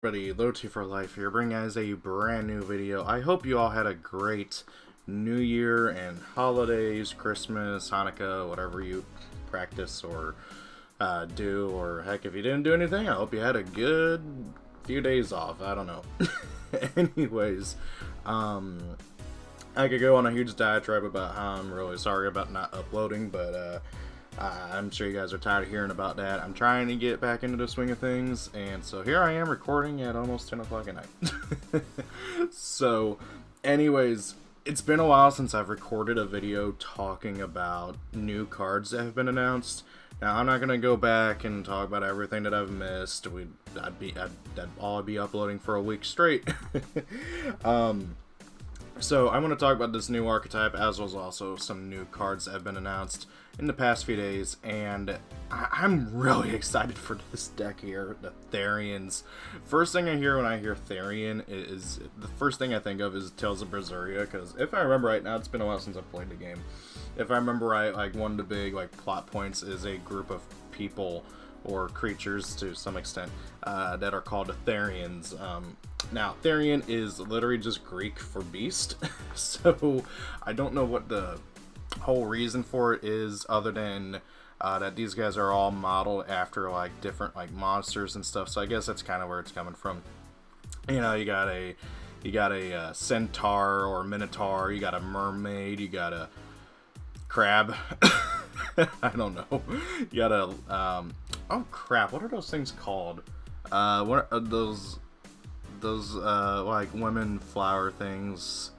Everybody, Loti for Life here, bringing guys a brand new video. I hope you all had a great New Year and holidays, Christmas, Hanukkah, whatever you practice or do, or heck, if you didn't do anything, I hope you had a good few days off. I don't know. Anyways, I could go on a huge diatribe about how I'm really sorry about not uploading, but I'm sure you guys are tired of hearing about that. I'm trying to get back into the swing of things, and so here I am recording at almost 10 o'clock at night. So, anyways, it's been a while since I've recorded a video talking about new cards that have been announced. Now, I'm not going to go back and talk about everything that I've missed. I'd be uploading for a week straight. So I'm going to talk about this new archetype, as well as also some new cards that have been announced in the past few days, and I'm really excited for this deck here, the Therians. First thing I hear when I hear Therian is, the first thing I think of is Tales of Berseria, because if I remember right, now it's been a while since I've played the game. If I remember right, like one of the big plot points is a group of people or creatures to some extent that are called Therians. Now, Therian is literally just Greek for beast, so I don't know what the whole reason for it is, other than that these guys are all modeled after different monsters and stuff. So I guess that's kind of where it's coming from. You know, you got a centaur or minotaur, you got a mermaid, you got a crab. I don't know. You got a oh crap, what are those things called? What are those women flower things?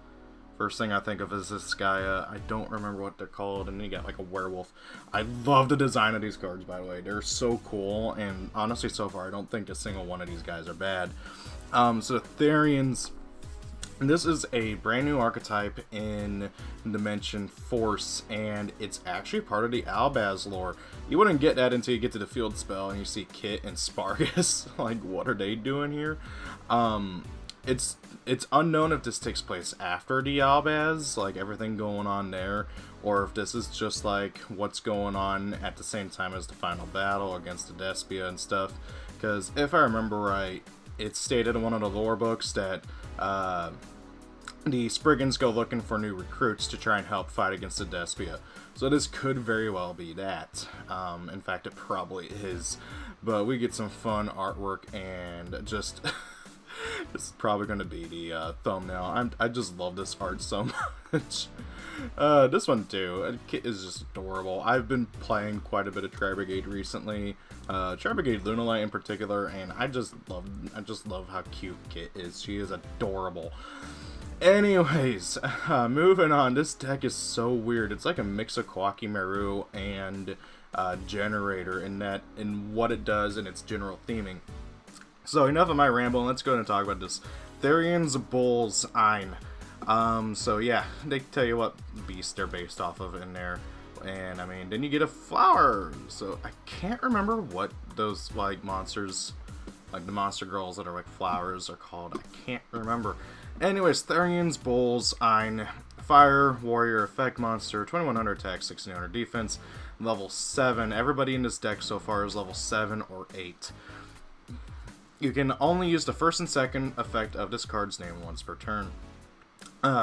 First thing I think of is this guy. I don't remember what they're called. And you got a werewolf. I love the design of these cards, by the way. They're so cool, and honestly, so far I don't think a single one of these guys are bad. So the Therians, this is a brand new archetype in Dimension Force, and it's actually part of the Albaz lore. You wouldn't get that until you get to the field spell and you see Kit and Spargus. What are they doing here? It's unknown if this takes place after the Albaz, everything going on there, or if this is just what's going on at the same time as the final battle against the Despia and stuff. Because if I remember right, it's stated in one of the lore books that the Spriggans go looking for new recruits to try and help fight against the Despia. So this could very well be that. In fact, it probably is. But we get some fun artwork, and just this is probably going to be the thumbnail. I just love this art so much. This one too. Kit is just adorable. I've been playing quite a bit of Tri Brigade recently. Tri Brigade Lunalight in particular, and I just love how cute Kit is. She is adorable. Anyways, moving on. This deck is so weird. It's like a mix of YgoAmino and Generator in what it does and its general theming. So enough of my ramble, let's go ahead and talk about this. Therians Bulls Ein. So yeah, they tell you what beast they're based off of in there. And I mean, then you get a flower. So I can't remember what those monsters, the monster girls that are flowers, are called. I can't remember. Anyways, Therians Bulls Ein. Fire, warrior, effect monster, 2100 attack, 1600 defense, level 7. Everybody in this deck so far is level 7 or 8. You can only use the first and second effect of this card's name once per turn.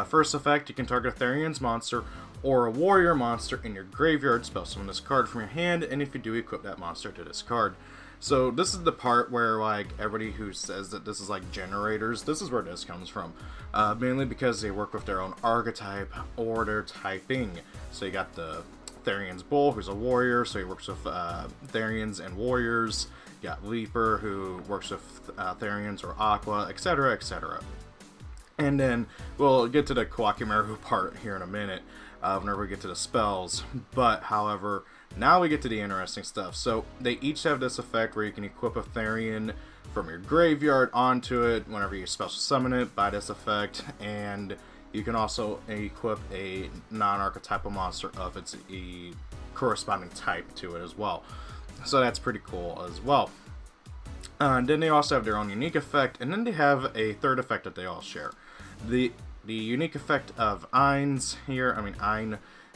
First effect, you can target a Therians monster or a warrior monster in your graveyard, spell summon this card from your hand, and if you do, equip that monster to this card. So this is the part where everybody who says that this is generators, this is where this comes from. Mainly because they work with their own archetype or their typing. So you got the Therians Bull, who's a warrior, so he works with Therians and warriors. You got Leaper, who works with Therians or Aqua, etc., etc. And then we'll get to the YgoAmino part here in a minute, whenever we get to the spells. But, however, now we get to the interesting stuff. So they each have this effect where you can equip a Therian from your graveyard onto it whenever you special summon it by this effect, and you can also equip a non-archetypal monster of its corresponding type to it as well. So that's pretty cool as well. And then they also have their own unique effect, and then they have a third effect that they all share. The unique effect of Ein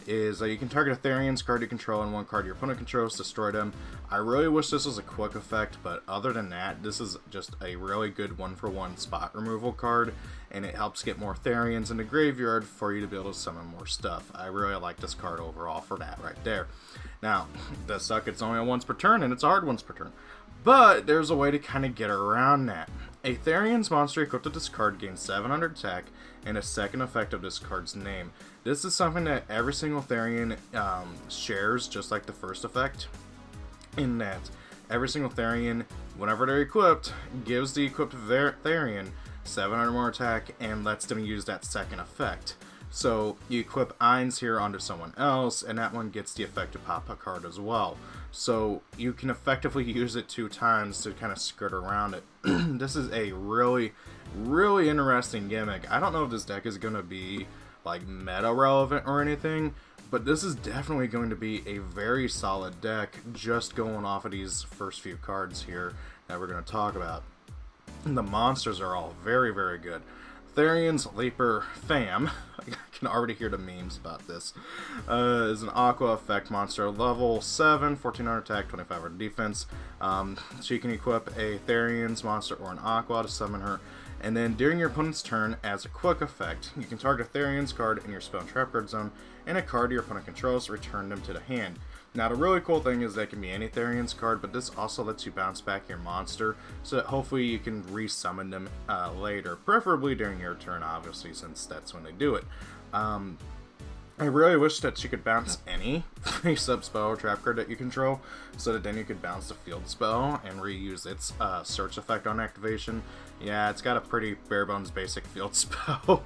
is you can target a Therians card you control and one card your opponent controls, destroy them. I really wish this was a quick effect, but other than that, this is just a really good one-for-one spot removal card, and it helps get more Therians in the graveyard for you to be able to summon more stuff. I really like this card overall for that right there. Now, it does suck it's only a once per turn, and it's a hard once per turn. But there's a way to kind of get around that. A Therians monster equipped with this card gains 700 attack and a second effect of this card's name. This is something that every single Therian shares, just like the first effect, in that every single Therian, whenever they're equipped, gives the equipped Therian 700 more attack and lets them use that second effect. So you equip Eins here onto someone else, and that one gets the effect to pop a card as well. So you can effectively use it 2 times to kind of skirt around it. This is a really, really interesting gimmick. I don't know if this deck is going to be like meta relevant or anything, but this is definitely going to be a very solid deck just going off of these first few cards here that we're going to talk about. And the monsters are all very, very good. Therians Leaper Fam, I can already hear the memes about this, is an Aqua effect monster, level 7, 1400 attack, 2500 defense. So you can equip a Therians monster or an Aqua to summon her, and then during your opponent's turn, as a quick effect, you can target a Therians card in your spell and trap card zone, and a card your opponent controls, return them to the hand. Now the really cool thing is that it can be any Therians card, but this also lets you bounce back your monster, so that hopefully you can resummon them later, preferably during your turn, obviously, since that's when they do it. I really wish that you could bounce any face-up spell or trap card that you control, so that then you could bounce the field spell and reuse its search effect on activation. Yeah, it's got a pretty bare-bones basic field spell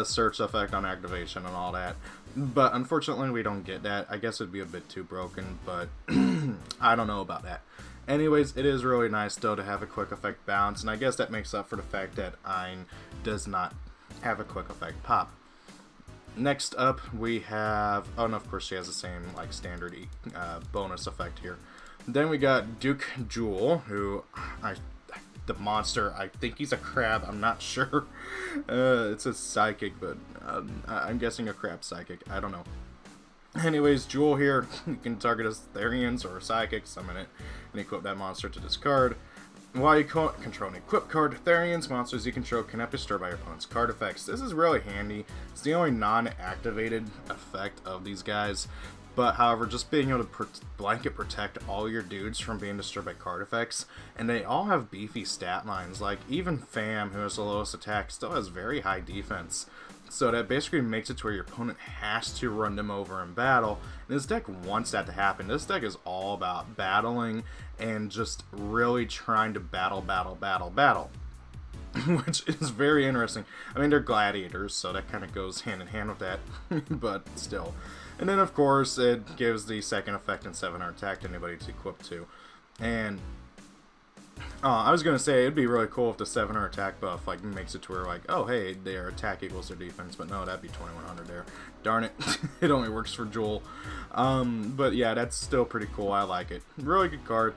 search effect on activation and all that. But unfortunately, we don't get that. I guess it'd be a bit too broken, but I don't know about that. Anyways, it is really nice, though, to have a quick effect bounce, and I guess that makes up for the fact that Ein does not have a quick effect pop. Next up, we have... oh, and of course, she has the same, like, standard bonus effect here. Then we got Duke Jewel, who... the monster, I think he's a crab, I'm not sure. It's a psychic, but I'm guessing a crab psychic, I don't know. Anyways, Jewel here, you can target as Therians or a psychic, summon it, and equip that monster to discard. While you control an equipped card, Therians monsters you control cannot be destroyed by your opponent's card effects. This is really handy. It's the only non-activated effect of these guys. But, however, just being able to blanket protect all your dudes from being destroyed by card effects, and they all have beefy stat lines. Like, even Fam, who has the lowest attack, still has very high defense. So that basically makes it to where your opponent has to run them over in battle. And this deck wants that to happen. This deck is all about battling and just really trying to battle. Which is very interesting. I mean, they're gladiators, so that kind of goes hand in hand with that. But still. And then, of course, it gives the second effect and 700 attack to anybody it's equipped to. And I was going to say, it'd be really cool if the 700 attack buff like makes it to where, like, oh, hey, their attack equals their defense. But no, that'd be 2100 there. Darn it. It only works for Jewel. But yeah, that's still pretty cool. I like it. Really good card.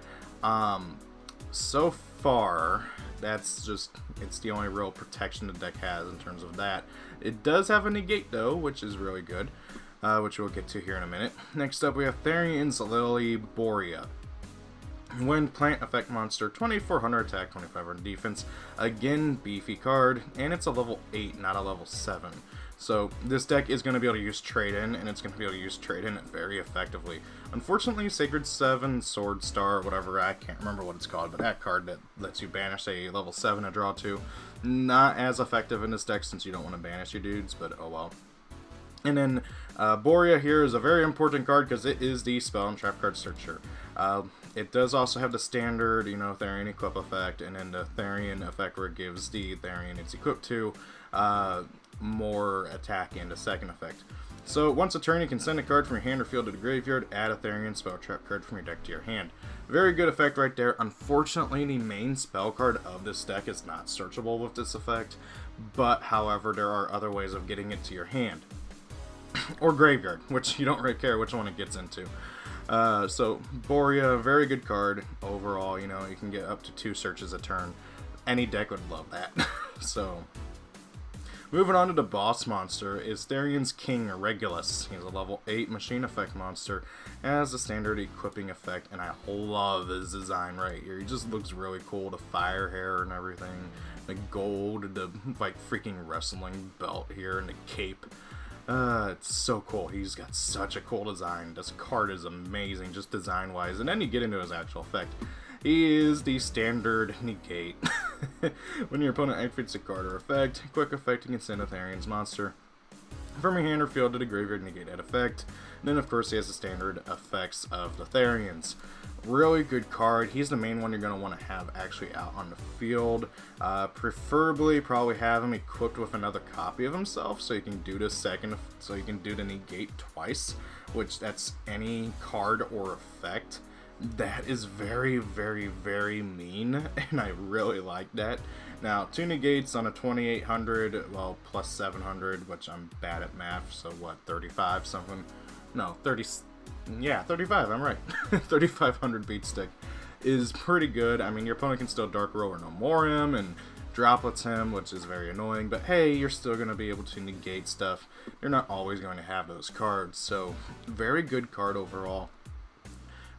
So far, that's just, it's the only real protection the deck has in terms of that. It does have a negate, though, which is really good. Which we'll get to here in a minute. Next up, we have Therians Lilly Borea. When plant effect monster, 2400 attack, 2500 defense. Again, beefy card, and it's a level 8, not a level 7. So this deck is going to be able to use trade-in, and it's going to be able to use trade-in very effectively. Unfortunately, Sacred 7, Sword Star, whatever, I can't remember what it's called, but that card that lets you banish a level 7 to draw 2, not as effective in this deck since you don't want to banish your dudes, but oh well. And then Borea here is a very important card because it is the spell and trap card searcher. It does also have the standard, Therian equip effect, and then the Therian effect where it gives the Therian it's equipped to more attack and a second effect. So once a turn, you can send a card from your hand or field to the graveyard, add a Therian spell trap card from your deck to your hand. Very good effect right there. Unfortunately, the main spell card of this deck is not searchable with this effect, but however, there are other ways of getting it to your hand. Or graveyard, which you don't really care which one it gets into. So, Borea, very good card overall. You can get up to 2 searches a turn. Any deck would love that. So, Moving on to the boss monster is Therian's King Regulus. He's a level 8 machine effect monster, has a standard equipping effect, and I love his design right here. He just looks really cool, the fire hair and everything, the gold, the like freaking wrestling belt here, and the cape. It's so cool. He's got such a cool design. This card is amazing, just design-wise, and then you get into his actual effect. He is the standard negate. When your opponent activates a card or effect, quick effect, you can send a Therians monster from your hand or field to the graveyard, negate that effect. And then, of course, he has the standard effects of the Therians. Really good card. He's the main one you're going to want to have actually out on the field. Preferably, probably have him equipped with another copy of himself, so you can do the so you can do the negate twice, which that's any card or effect. That is very, very, very mean, and I really like that. Now, 2 negates on a 2800, well, plus 700, which I'm bad at math, so what, 35 something? No, 30, yeah, 35, I'm right. 3500 beat stick is pretty good. I mean, your opponent can still Dark Row or No More him, and droplets him, which is very annoying, but hey, you're still going to be able to negate stuff. You're not always going to have those cards, so very good card overall.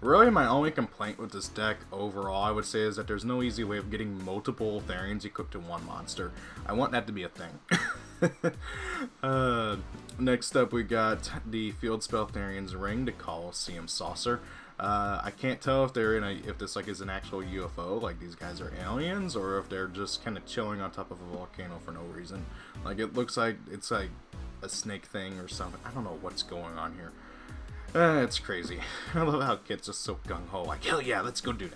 Really, my only complaint with this deck overall, I would say, is that there's no easy way of getting multiple Therians equipped to one monster. I want that to be a thing. Next up, we got the Field Spell Therian's Ring, the Colosseum Saucer. I can't tell if they're if this like is an actual UFO, like these guys are aliens, or if they're just kind of chilling on top of a volcano for no reason. Like, it looks like it's like a snake thing or something. I don't know what's going on here. It's crazy. I love how Kit's just so gung-ho, like, hell yeah, let's go do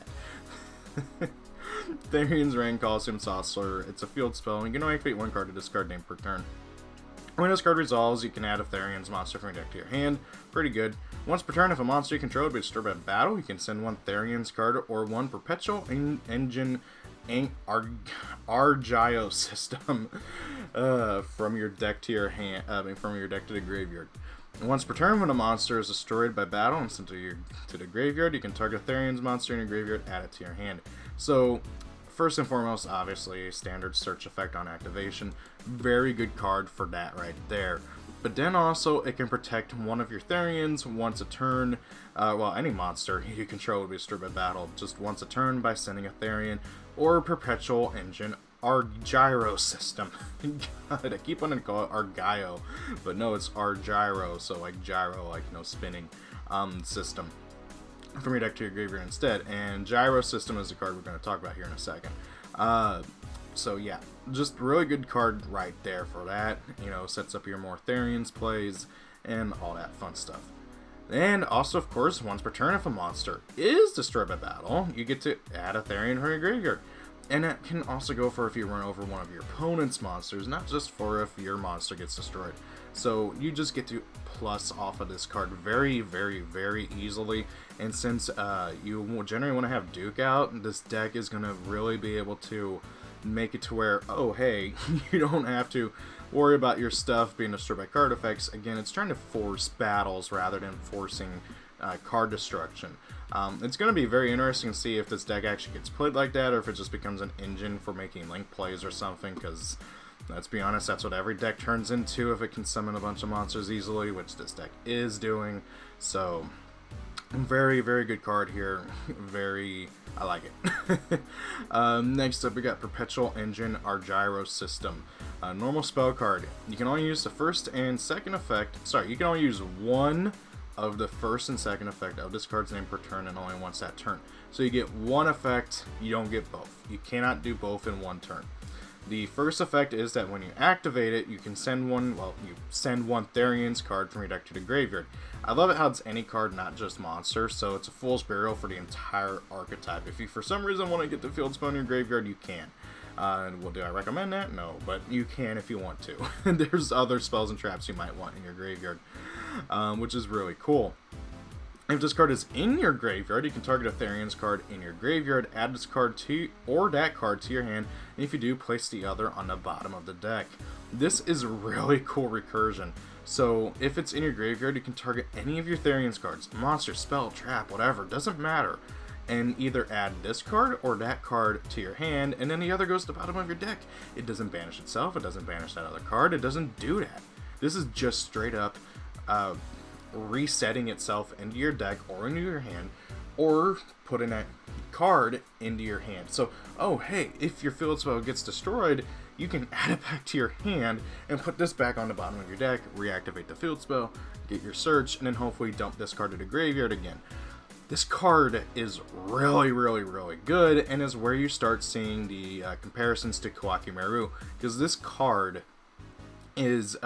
that. Therian's Ring, Colosseum Saucer. It's a field spell, and you can only activate one card to discard name per turn. When this card resolves, you can add a Therian's monster from your deck to your hand. Pretty good. Once per turn, if a monster you control be destroyed by battle, you can send one Therian's card or one Perpetual Engine Argio system from your deck to your hand, from your deck to the graveyard. And once per turn, when a monster is destroyed by battle and sent to the graveyard, you can target a Therian's monster in your graveyard, add it to your hand. So, first and foremost, obviously, standard search effect on activation. Very good card for that right there. But then also, it can protect one of your Therians once a turn. Well, any monster you control would be destroyed by battle just once a turn by sending a Therian or Perpetual Engine Argyro system. God, I keep wanting to call it Argio, but no, it's Argyro, so like gyro, like, you know, spinning system from your deck to your graveyard instead. And Gyro system is the card we're going to talk about here in a second. So yeah, just really good card right there for that. You know, sets up your more Therians plays and all that fun stuff. And also, of course, once per turn, if a monster is destroyed by battle, you get to add a Therian from your graveyard. And that can also go for if you run over one of your opponent's monsters, not just for if your monster gets destroyed. So you just get to plus off of this card very, very, very easily. And since you generally want to have Duke out, this deck is going to really be able to make it to where, oh hey, you don't have to worry about your stuff being destroyed by card effects. Again, it's trying to force battles rather than forcing card destruction. It's going to be very interesting to see if this deck actually gets played like that, or if it just becomes an engine for making link plays or something, because let's be honest, that's what every deck turns into if it can summon a bunch of monsters easily, which this deck is doing. So, very, very good card here. I like it. Next up, we got Perpetual Engine Argyro system. Normal spell card. You can only use the first and second effect. Sorry, you can only use one of the first and second effect of this card's name per turn, and only once that turn. So you get one effect, you don't get both. You cannot do both in one turn. The first effect is that when you activate it, you can send one, well, you send one Therian's card from your deck to the graveyard. I love it how it's any card, not just monster, so it's a fool's burial for the entire archetype. If you for some reason want to get the field spell in your graveyard, you can. Well, do I recommend that? No, but you can if you want to. There's other spells and traps you might want in your graveyard, which is really cool. If this card is in your graveyard, you can target a Therian's card in your graveyard, add this card to or that card to your hand, and if you do, place the other on the bottom of the deck. This is really cool recursion. So if it's in your graveyard, you can target any of your Therian's cards, monster, spell, trap, whatever, doesn't matter. and either add this card or that card to your hand, and then the other goes to the bottom of your deck. It doesn't banish itself, it doesn't banish that other card, it doesn't do that. This is just straight up resetting itself into your deck or into your hand, or putting that card into your hand. So, oh hey, if your field spell gets destroyed, you can add it back to your hand and put this back on the bottom of your deck, reactivate the field spell, get your search, and then hopefully dump this card to the graveyard again. This card is really, really, really good, and is where you start seeing the comparisons to YgoAmino, because this card is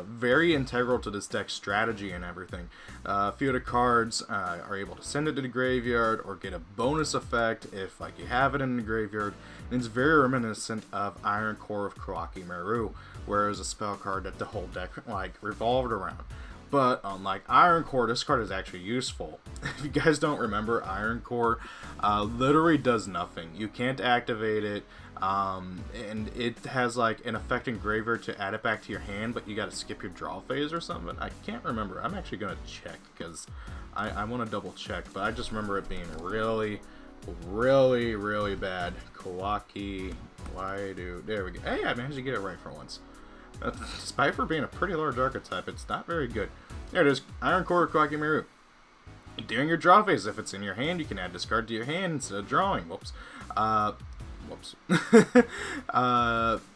very integral to this deck's strategy and everything. A few of the cards are able to send it to the graveyard or get a bonus effect if like you have it in the graveyard. And it's very reminiscent of Iron Core of YgoAmino, where it was a spell card that the whole deck like revolved around. But unlike Iron Core, this card is actually useful. If you guys don't remember, Iron Core literally does nothing. You can't activate it, and it has like an effect in graveyard to add it back to your hand, but you gotta skip your draw phase or something. I can't remember. I'm actually gonna check, because I want to double check, but I just remember it being really, really, really bad. Kawaki, there we go. Hey, I managed to get it right for once. Despite for being a pretty large archetype, it's not very good. There it is, Iron Core YgoAmino. During your draw phase, if it's in your hand, you can add this card to your hand instead of drawing. Whoops.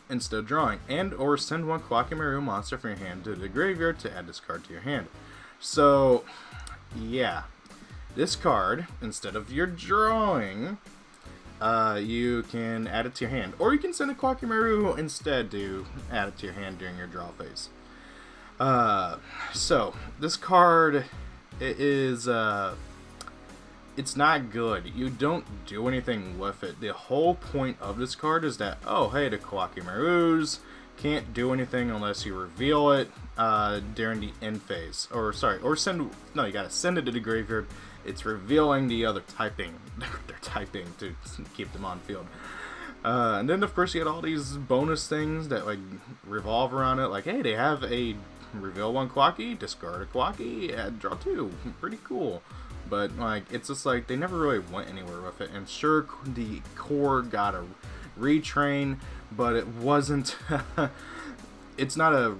Instead of drawing. And or send one YgoAmino monster from your hand to the graveyard to add this card to your hand. So, yeah. This card, instead of your drawing, you can add it to your hand. Or you can send a YgoAmino instead to add it to your hand during your draw phase. So, this card is, it's not good. You don't do anything with it. The whole point of this card is that, oh hey, the YgoAminos can't do anything unless you reveal it during the end phase. Or you gotta send it to the graveyard. It's revealing the other typing. They're typing to keep them on field. And then of course you had all these bonus things that like revolve around it. Like, hey, they have a reveal one Kwaki, discard a Kwaki, add draw two. Pretty cool. But like, it's just like they never really went anywhere with it. And sure, the core got a retrain, but it wasn't. It's not a.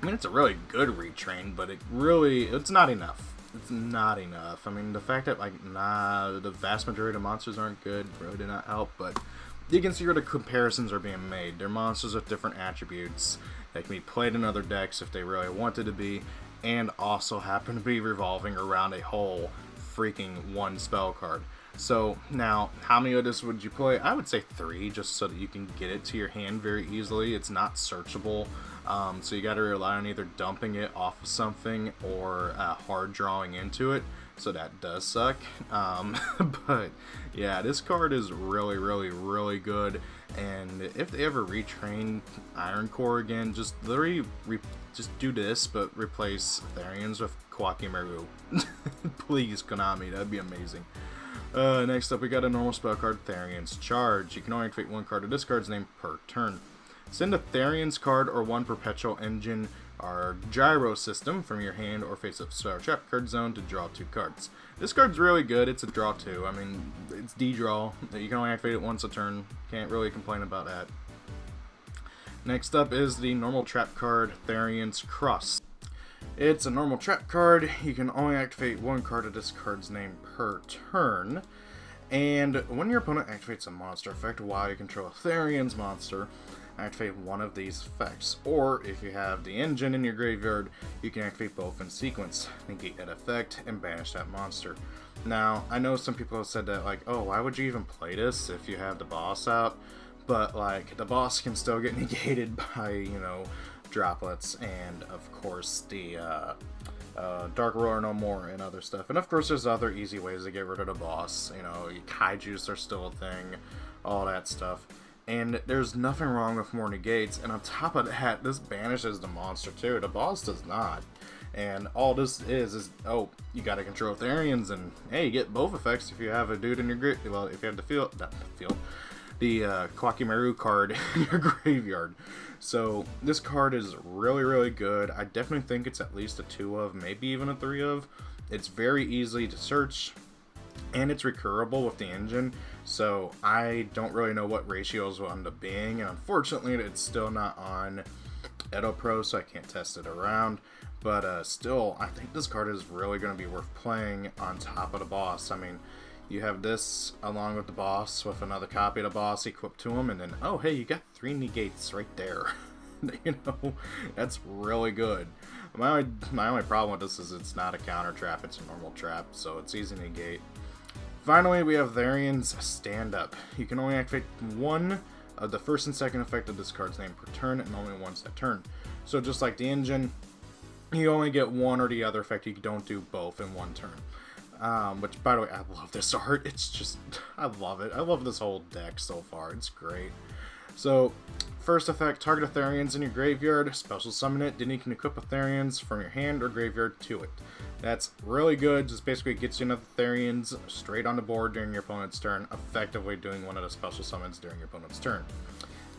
I mean, it's a really good retrain, but it's not enough. It's not enough. I mean, the fact that like the vast majority of monsters aren't good really did not help. But you can see where the comparisons are being made. They're monsters with different attributes that can be played in other decks if they really wanted to be, and also happen to be revolving around a whole freaking one spell card. So now, how many of this would you play? I would say 3, just so that you can get it to your hand very easily. It's not searchable, so you got to rely on either dumping it off of something or hard drawing into it. So that does suck. But yeah, this card is really, really, really good. And if they ever retrain Iron Core again, just literally just do this, but replace Therians with YgoAmino. Please, Konami, that'd be amazing. Next up, we got a normal spell card, Therians. Charge. You can only activate one card of this card's name per turn. Send a Therians card or one Perpetual Engine or Gyro system from your hand or face up Star Trap card zone to draw 2 cards. This card's really good. It's a draw 2. I mean, it's D-draw. You can only activate it once a turn. Can't really complain about that. Next up is the normal trap card, Therians Cross. It's a normal trap card. You can only activate one card of this card's name per turn. And when your opponent activates a monster effect while you control a Therians monster, activate one of these effects. Or if you have the engine in your graveyard, you can activate both in sequence, negate that effect, and banish that monster. Now, I know some people have said that, like, oh, why would you even play this if you have the boss out? But, like, the boss can still get negated by, you know, droplets, and of course the Dark Roar No More and other stuff. And of course there's other easy ways to get rid of the boss. You know, kaijus are still a thing, all that stuff. And there's nothing wrong with more negates, and on top of that, this banishes the monster too. The boss does not. And all this is oh, you gotta control Therians, and hey, you get both effects if you have a dude in your grid. Well, if you have the YgoAmino card in your graveyard. So this card is really, really good. I definitely think it's at least a 2 of, maybe even a 3 of. It's very easy to search. and it's recurable with the engine, so I don't really know what ratios will end up being, and unfortunately it's still not on Ygopro, so I can't test it around, but still, I think this card is really going to be worth playing on top of the boss. I mean, you have this along with the boss with another copy of the boss equipped to him, and then, oh hey, you got 3 negates right there. You know, that's really good. My only problem with this is it's not a counter trap, it's a normal trap, so it's easy to negate. Finally, we have Therians Stand Up. You can only activate one of the first and second effect of this card's name per turn, and only once that turn. So just like the engine, you only get one or the other effect, you don't do both in one turn. Which, by the way, I love this art. It's just, I love it. I love this whole deck so far. It's great. So, first effect, target a Therians in your graveyard, special summon it, then you can equip a Therians from your hand or graveyard to it. That's really good, just basically gets you another Therians straight on the board during your opponent's turn, effectively doing one of the special summons during your opponent's turn.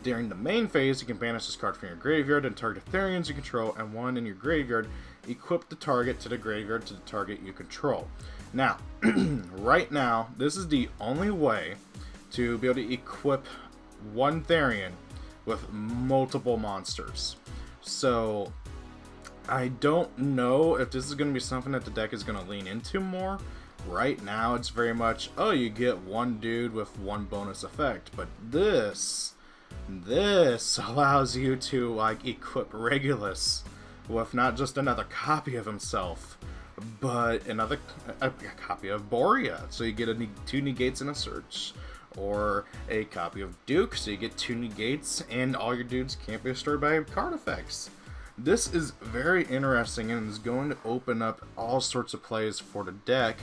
During the main phase, you can banish this card from your graveyard and target Therians you control, and one in your graveyard, equip the target to the graveyard to the target you control. Now, right now, this is the only way to be able to equip one Therian with multiple monsters. So I don't know if this is going to be something that the deck is going to lean into more. Right now it's very much, oh, you get one dude with one bonus effect, but this allows you to like equip Regulus with not just another copy of himself, but a copy of Borea, so you get 2 negates in a search. Or a copy of Duke, so you get 2 negates, and all your dudes can't be destroyed by card effects. This is very interesting, and is going to open up all sorts of plays for the deck,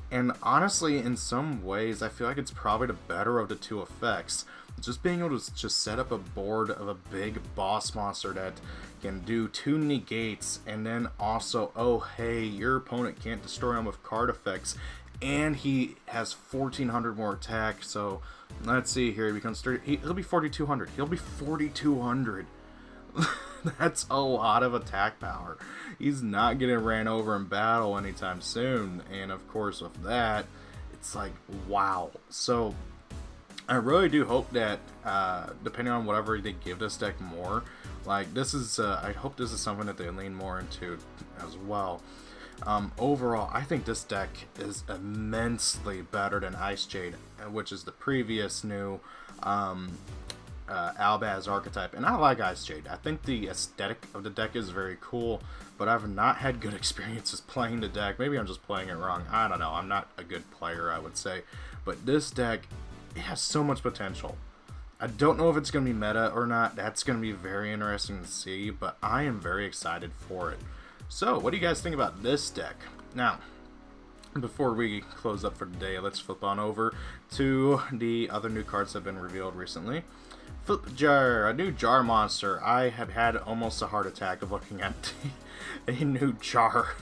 and honestly, in some ways, I feel like it's probably the better of the 2 effects. Just being able to just set up a board of a big boss monster that can do 2 negates, and then also, oh hey, your opponent can't destroy him with card effects, and he has 1400 more attack, so let's see here, he becomes 30, he'll be 4200. He'll be 4200. That's a lot of attack power. He's not getting ran over in battle anytime soon, and of course with that, it's like, wow. So I really do hope that, depending on whatever they give this deck more, like this is, I hope this is something that they lean more into as well. Overall, I think this deck is immensely better than Ice Jade, which is the previous new Albaz archetype. And I like Ice Jade. I think the aesthetic of the deck is very cool, but I've not had good experiences playing the deck. Maybe I'm just playing it wrong. I don't know. I'm not a good player, I would say. But this deck, it has so much potential. I don't know if it's going to be meta or not. That's going to be very interesting to see, but I am very excited for it. So, what do you guys think about this deck? Now, before we close up for today, let's flip on over to the other new cards that have been revealed recently. Flip Jar, a new jar monster. I have had almost a heart attack of looking at a new jar.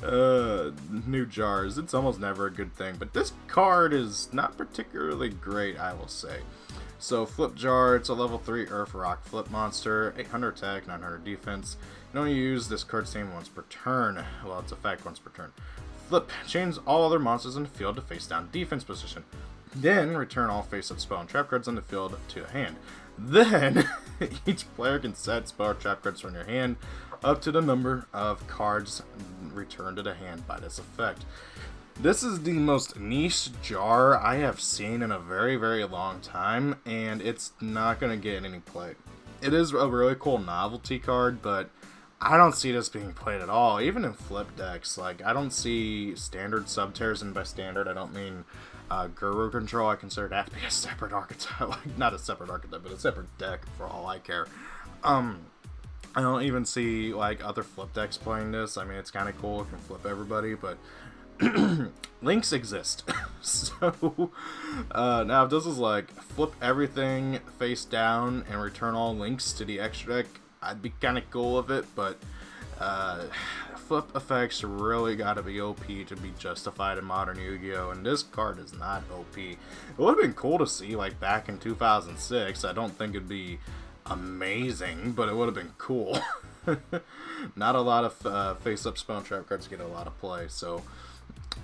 New jars. It's almost never a good thing, but this card is not particularly great, I will say. So, Flip Jar, it's a level 3 Earth Rock Flip monster, 800 attack, 900 defense. You only use this card's name once per turn. Well, its effect once per turn. Flip, change all other monsters in the field to face down defense position. Then, return all face-up spell and trap cards on the field to a hand. Then, each player can set spell or trap cards from your hand up to the number of cards returned to the hand by this effect. This is the most niche jar I have seen in a very, very long time, and it's not going to get any play. It is a really cool novelty card, but I don't see this being played at all, even in flip decks. Like, I don't see standard subtears, and by standard I don't mean Guru Control. I consider that to be a separate archetype, like, not a separate archetype, but a separate deck for all I care. I don't even see, like, other flip decks playing this. I mean, it's kind of cool, it can flip everybody, but links exist. So, now if this is like, flip everything face down and return all links to the extra deck, I'd be kind of cool with it, but flip effects really gotta be OP to be justified in modern Yu-Gi-Oh! And this card is not OP. It would have been cool to see, like, back in 2006. I don't think it'd be amazing, but it would have been cool. Not a lot of face-up spell and trap cards get a lot of play, so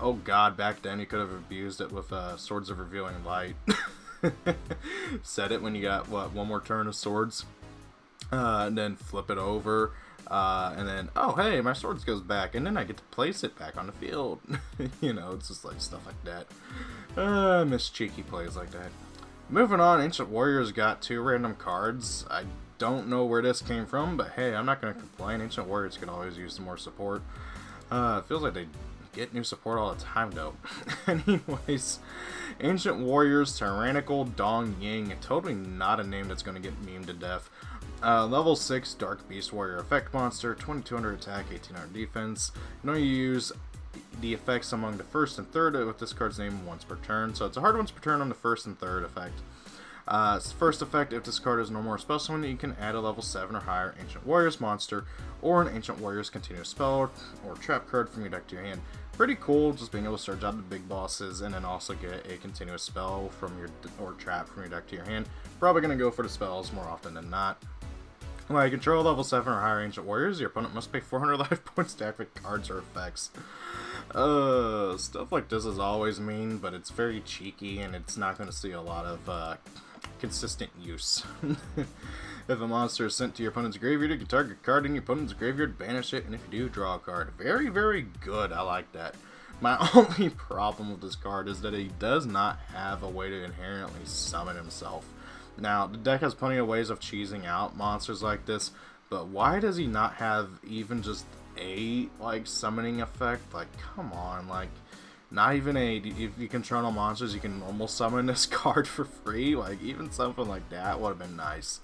Oh god, back then you could have abused it with Swords of Revealing Light. Set it when you got, what, one more turn of swords? And then flip it over. And then, oh hey, my swords goes back. And then I get to place it back on the field. You know, it's just like stuff like that. I miss cheeky plays like that. Moving on, Ancient Warriors got 2 random cards. I don't know where this came from, but hey, I'm not going to complain. Ancient Warriors could always use some more support. It feels like they get new support all the time, though. Anyways, Ancient Warriors, Tyrannical Dong Ying. Totally not a name that's going to get memed to death. Level 6 Dark Beast Warrior effect monster, 2200 attack, 1800 defense. You can only use the effects among the first and third with this card's name once per turn. So it's a hard once per turn on the first and third effect. First effect, if this card is no more spell summon, you can add a level 7 or higher Ancient Warriors monster or an Ancient Warriors continuous spell or trap card from your deck to your hand. Pretty cool, just being able to surge out the big bosses and then also get a continuous spell from your or trap from your deck to your hand. Probably going to go for the spells more often than not. When you control level 7 or higher Ancient Warriors, your opponent must pay 400 life points to activate cards or effects. Stuff like this is always mean, but it's very cheeky and it's not going to see a lot of consistent use. If a monster is sent to your opponent's graveyard, you can target a card in your opponent's graveyard, banish it, and if you do, draw a card. Very, very good. I like that. My only problem with this card is that he does not have a way to inherently summon himself. Now, the deck has plenty of ways of cheesing out monsters like this, but why does he not have even just a, like, summoning effect? Like, come on, like, not even a, if you control monsters, you can almost summon this card for free? Like, even something like that would have been nice.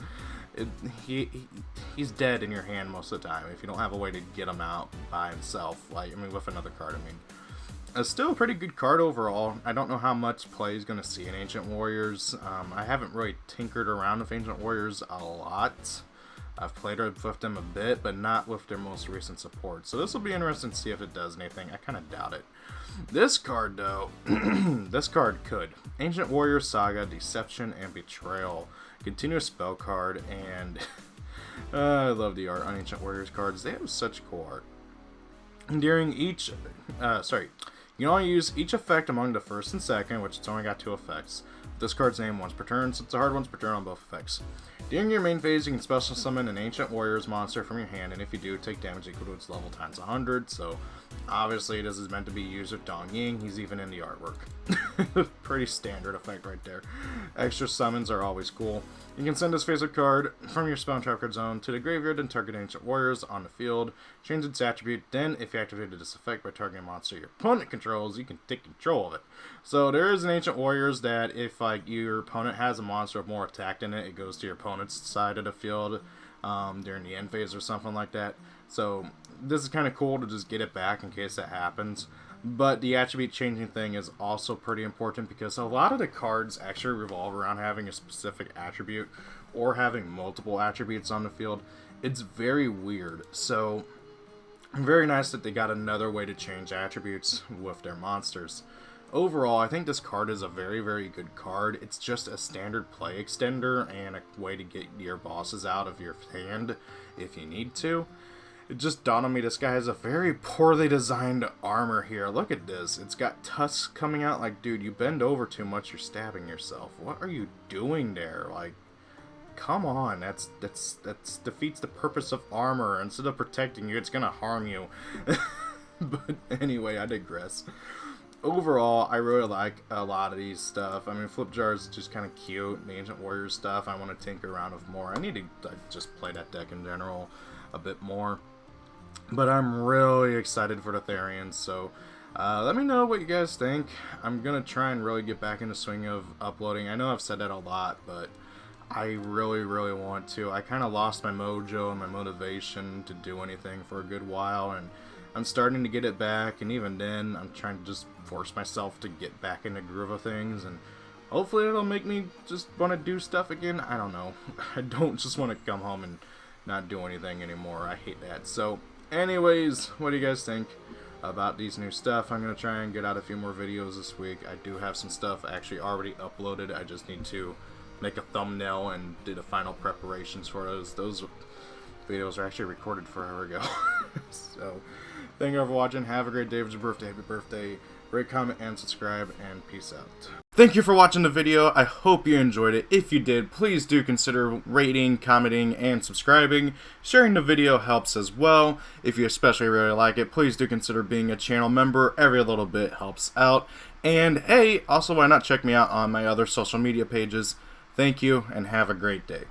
He's dead in your hand most of the time if you don't have a way to get him out by himself. Like, I mean, with another card, I mean. It's still a pretty good card overall. I don't know how much play he's going to see in Ancient Warriors. I haven't really tinkered around with Ancient Warriors a lot. I've played with them a bit, but not with their most recent support. So this will be interesting to see if it does anything. I kind of doubt it. This card, though, this card could. Ancient Warrior Saga, Deception, and Betrayal. Continuous spell card, and I love the art on Ancient Warriors cards. They have such cool art. During each, you can only use each effect among the first and second, which it's only got 2 effects. This card's name once per turn, so it's a hard once per turn on both effects. During your main phase, you can special summon an Ancient Warriors monster from your hand, and if you do, take damage equal to its level times 100. So, obviously, this is meant to be used with Dong Ying. He's even in the artwork. Pretty standard effect right there. Extra summons are always cool. You can send this phase card from your spell and trap card zone to the graveyard and target Ancient Warriors on the field. Change its attribute. Then, if you activated this effect by targeting a monster your opponent controls, you can take control of it. So there is an Ancient Warriors that if like your opponent has a monster with more attack in it, it goes to your opponent's side of the field during the end phase or something like that. So this is kind of cool to just get it back in case that happens. But the attribute changing thing is also pretty important because a lot of the cards actually revolve around having a specific attribute or having multiple attributes on the field. It's very weird. So very nice that they got another way to change attributes with their monsters. Overall, I think this card is a very, very good card. It's just a standard play extender and a way to get your bosses out of your hand if you need to. It just dawned on me this guy has a very poorly designed armor here. Look at this. It's got tusks coming out. Like, dude, you bend over too much, you're stabbing yourself. What are you doing there? Like, come on. That's defeats the purpose of armor. Instead of protecting you, it's gonna harm you. But anyway, I digress. Overall, I really like a lot of these stuff. I mean, Flip Jar is just kind of cute. The Ancient Warriors stuff, I want to tinker around with more. I need to just play that deck in general a bit more. But I'm really excited for the Therians, so let me know what you guys think. I'm going to try and really get back in the swing of uploading. I know I've said that a lot, but I really, really want to. I kind of lost my mojo and my motivation to do anything for a good while, and I'm starting to get it back, and even then, I'm trying to just force myself to get back in the groove of things, and hopefully it'll make me just want to do stuff again. I don't know. I don't just want to come home and not do anything anymore. I hate that. So, anyways, what do you guys think about these new stuff? I'm going to try and get out a few more videos this week. I do have some stuff actually already uploaded. I just need to make a thumbnail and do the final preparations for those. Those videos are actually recorded forever ago. So, Thank you for watching. Have a great day. It was your birthday. Happy birthday. Rate, comment, and subscribe, and peace out. Thank you for watching the video. I hope you enjoyed it. If you did, please do consider rating, commenting, and subscribing. Sharing the video helps as well. If you especially really like it, please do consider being a channel member. Every little bit helps out. And hey, also why not check me out on my other social media pages. Thank you, and have a great day.